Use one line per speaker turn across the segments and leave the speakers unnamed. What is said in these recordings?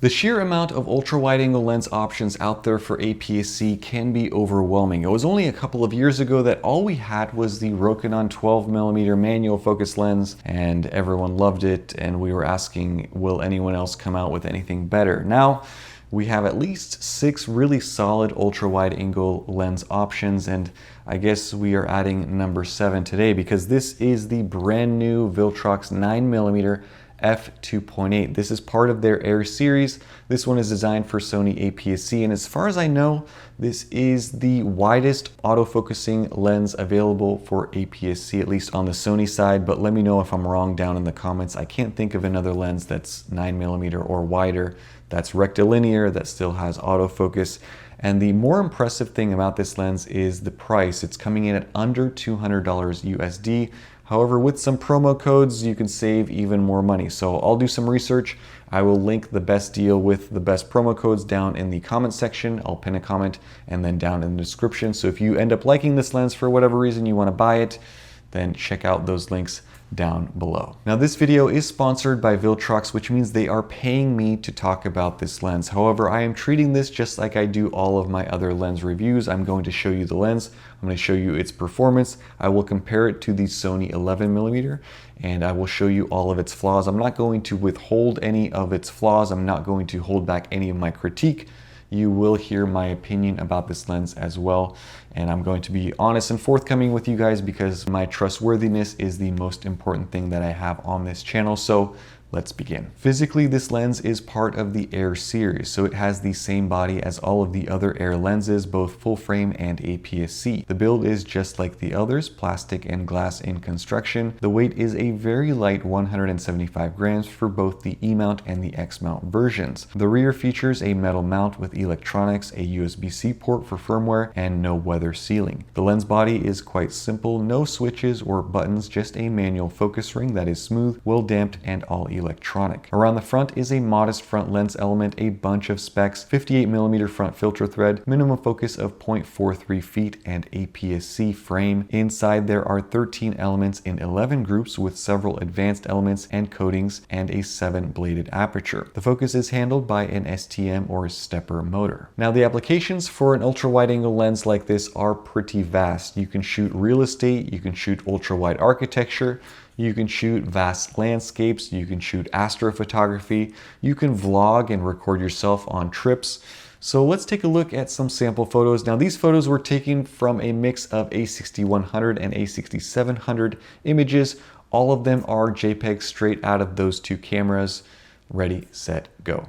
The sheer amount of ultra-wide-angle lens options out there for APS-C can be overwhelming. It was only a couple of years ago that all we had was the Rokinon 12mm manual focus lens, and everyone loved it, and we were asking, will anyone else come out with anything better? Now, we have at least 6 really solid ultra-wide-angle lens options, and I guess we are adding number 7 today because this is the brand new Viltrox 9mm f2.8. This is part of their Air series. This one is designed for Sony APS-C, and as far as I know, this is the widest autofocusing lens available for APS-C, at least on the Sony side, but let me know if I'm wrong down in the comments. I can't think of another lens that's 9mm or wider, that's rectilinear, that still has autofocus. And the more impressive thing about this lens is the price. It's coming in at under $200 USD. However, with some promo codes, you can save even more money. So I'll do some research. I will link the best deal with the best promo codes down in the comment section. I'll pin a comment and then down in the description. So if you end up liking this lens for whatever reason you want to buy it, then check out those links down below. Now this video is sponsored by Viltrox, which means they are paying me to talk about this lens. However, I am treating this just like I do all of my other lens reviews. I'm going to show you the lens, I'm going to show you its performance, I will compare it to the Sony 11mm, and I will show you all of its flaws. I'm not going to withhold any of its flaws, I'm not going to hold back any of my critique. You will hear my opinion about this lens as well, and I'm going to be honest and forthcoming with you guys because my trustworthiness is the most important thing that I have on this channel. So let's begin. Physically, this lens is part of the Air series, so it has the same body as all of the other Air lenses, both full frame and APS-C. The build is just like the others, plastic and glass in construction. The weight is a very light 175 grams for both the E-mount and the X-mount versions. The rear features a metal mount with electronics, a USB-C port for firmware, and no weather sealing. The lens body is quite simple, no switches or buttons, just a manual focus ring that is smooth, well damped, and all electronic. Around the front is a modest front lens element, a bunch of specs, 58mm front filter thread, minimum focus of 0.43 feet, and APS-C frame. Inside there are 13 elements in 11 groups with several advanced elements and coatings and a 7-bladed aperture. The focus is handled by an STM or stepper motor. Now the applications for an ultra-wide-angle lens like this are pretty vast. You can shoot real estate, you can shoot ultra-wide architecture, you can shoot vast landscapes, you can shoot astrophotography, you can vlog and record yourself on trips. So let's take a look at some sample photos. Now these photos were taken from a mix of A6100 and A6700 images. All of them are JPEG straight out of those two cameras. Ready, set, go.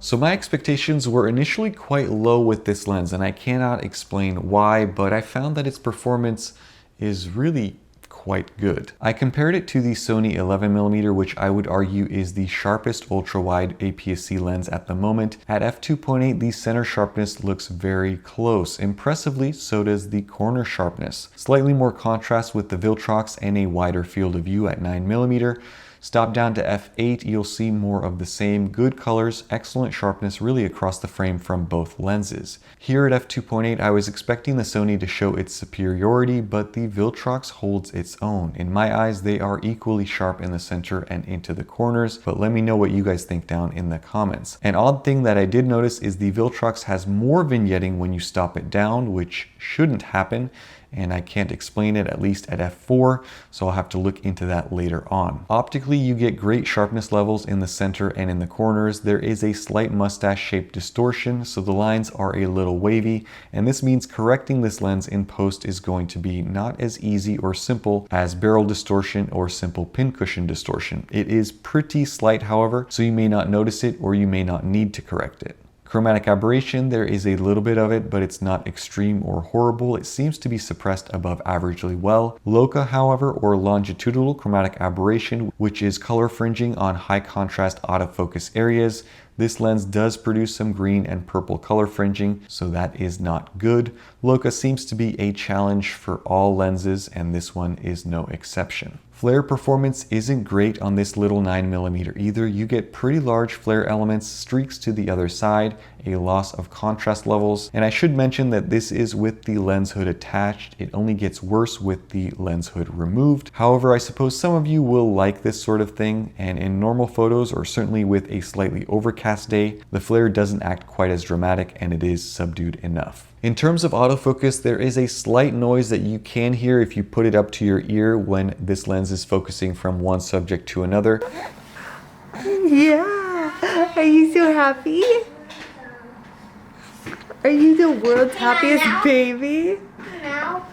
So my expectations were initially quite low with this lens, and I cannot explain why, but I found that its performance is really quite good. I compared it to the Sony 11mm, which I would argue is the sharpest ultra-wide APS-C lens at the moment. At f2.8, the center sharpness looks very close. Impressively, so does the corner sharpness. Slightly more contrast with the Viltrox and a wider field of view at 9mm. Stop down to f8, you'll see more of the same. Good colors, excellent sharpness really across the frame from both lenses. Here at f2.8, I was expecting the Sony to show its superiority, but the Viltrox holds its own. In my eyes, they are equally sharp in the center and into the corners, but let me know what you guys think down in the comments. An odd thing that I did notice is the Viltrox has more vignetting when you stop it down, which shouldn't happen. and I can't explain it, at least at f4, so I'll have to look into that later on. Optically, you get great sharpness levels in the center and in the corners. There is a slight mustache-shaped distortion, so the lines are a little wavy, and this means correcting this lens in post is going to be not as easy or simple as barrel distortion or simple pincushion distortion. It is pretty slight, however, so you may not notice it or you may not need to correct it. Chromatic aberration, there is a little bit of it, but it's not extreme or horrible. It seems to be suppressed above averagely well. Loca, however, or longitudinal chromatic aberration, which is color fringing on high contrast autofocus areas. This lens does produce some green and purple color fringing, so that is not good. Loca seems to be a challenge for all lenses, and this one is no exception. Flare performance isn't great on this little 9mm either. You get pretty large flare elements, streaks to the other side, a loss of contrast levels, and I should mention that this is with the lens hood attached. It only gets worse with the lens hood removed. However, I suppose some of you will like this sort of thing, and in normal photos, or certainly with a slightly overcast day, the flare doesn't act quite as dramatic and it is subdued enough. In terms of autofocus, there is a slight noise that you can hear if you put it up to your ear when this lens is focusing from one subject to another.
Yeah, are you so happy? Are you the world's happiest baby? Yeah.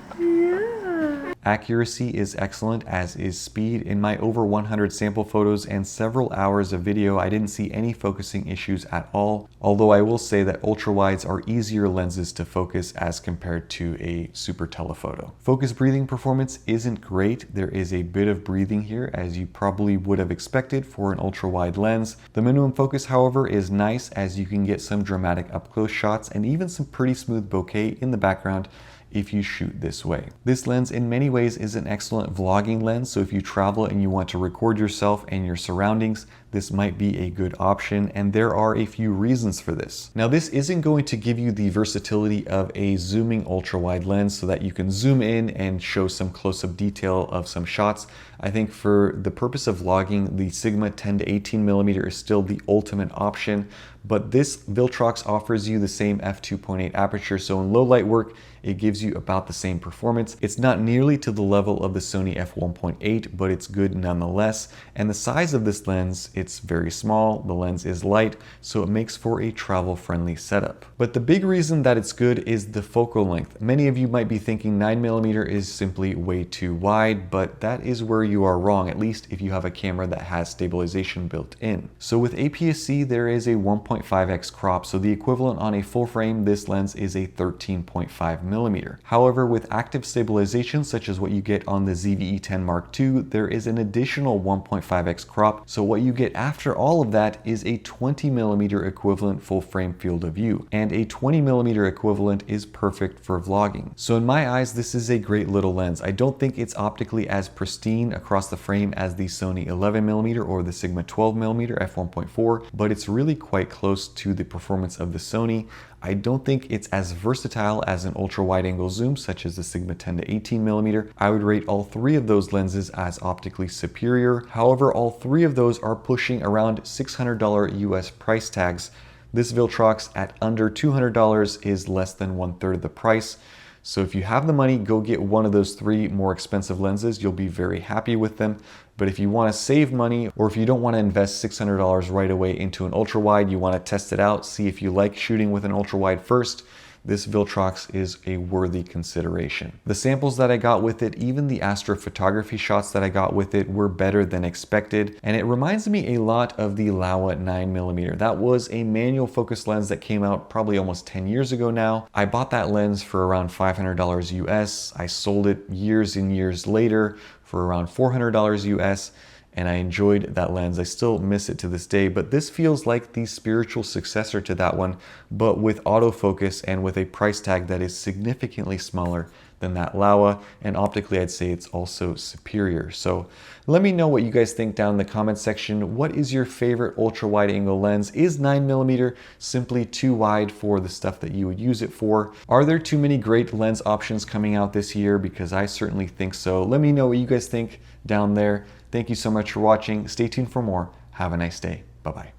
Accuracy is excellent, as is speed. In my over 100 sample photos and several hours of video, I didn't see any focusing issues at all, although I will say that ultra-wides are easier lenses to focus as compared to a super telephoto. Focus breathing performance isn't great. There is a bit of breathing here, as you probably would have expected for an ultra-wide lens. The minimum focus, however, is nice, as you can get some dramatic up-close shots and even some pretty smooth bokeh in the background if you shoot this way. This lens in many ways is an excellent vlogging lens, so if you travel and you want to record yourself and your surroundings, this might be a good option, and there are a few reasons for this. Now, this isn't going to give you the versatility of a zooming ultra-wide lens so that you can zoom in and show some close-up detail of some shots. I think for the purpose of vlogging, the Sigma 10 to 18mm is still the ultimate option, but this Viltrox offers you the same f2.8 aperture, so in low light work, it gives you about the same performance. It's not nearly to the level of the Sony f1.8, but it's good nonetheless. And the size of this lens, it's very small, the lens is light, so it makes for a travel-friendly setup. But the big reason that it's good is the focal length. Many of you might be thinking 9mm is simply way too wide, but that is where you are wrong, at least if you have a camera that has stabilization built in. So with APS-C, there is a 1.5x crop, so the equivalent on a full frame, this lens is a 13.5mm. However, with active stabilization, such as what you get on the ZVE10 Mark II, there is an additional 1.5x crop, so what you get after all of that is a 20mm equivalent full frame field of view, and a 20mm equivalent is perfect for vlogging. So in my eyes, this is a great little lens. I don't think it's optically as pristine across the frame as the Sony 11mm or the Sigma 12mm f1.4, but it's really quite close to the performance of the Sony. I don't think it's as versatile as an ultra wide angle zoom such as the Sigma 10 to 18mm. I would rate all three of those lenses as optically superior. However, all three of those are pushing around $600 US price tags. This Viltrox at under $200 is less than 1/3 of the price. So if you have the money, go get one of those three more expensive lenses. You'll be very happy with them. But if you want to save money, or if you don't want to invest $600 right away into an ultra wide, you want to test it out, see if you like shooting with an ultra wide first, this Viltrox is a worthy consideration. The samples that I got with it, even the astrophotography shots that I got with it, were better than expected, and it reminds me a lot of the Laowa 9mm. That was a manual focus lens that came out probably almost 10 years ago now. I bought that lens for around $500 US. I sold it years and years later for around $400 US, and I enjoyed that lens. I still miss it to this day, but this feels like the spiritual successor to that one, but with autofocus and with a price tag that is significantly smaller than that Laowa, and optically I'd say it's also superior. So let me know what you guys think down in the comment section. What is your favorite ultra wide angle lens? Is 9mm simply too wide for the stuff that you would use it for? Are there too many great lens options coming out this year? Because I certainly think so. Let me know what you guys think down there. Thank you so much for watching. Stay tuned for more. Have a nice day. Bye-bye.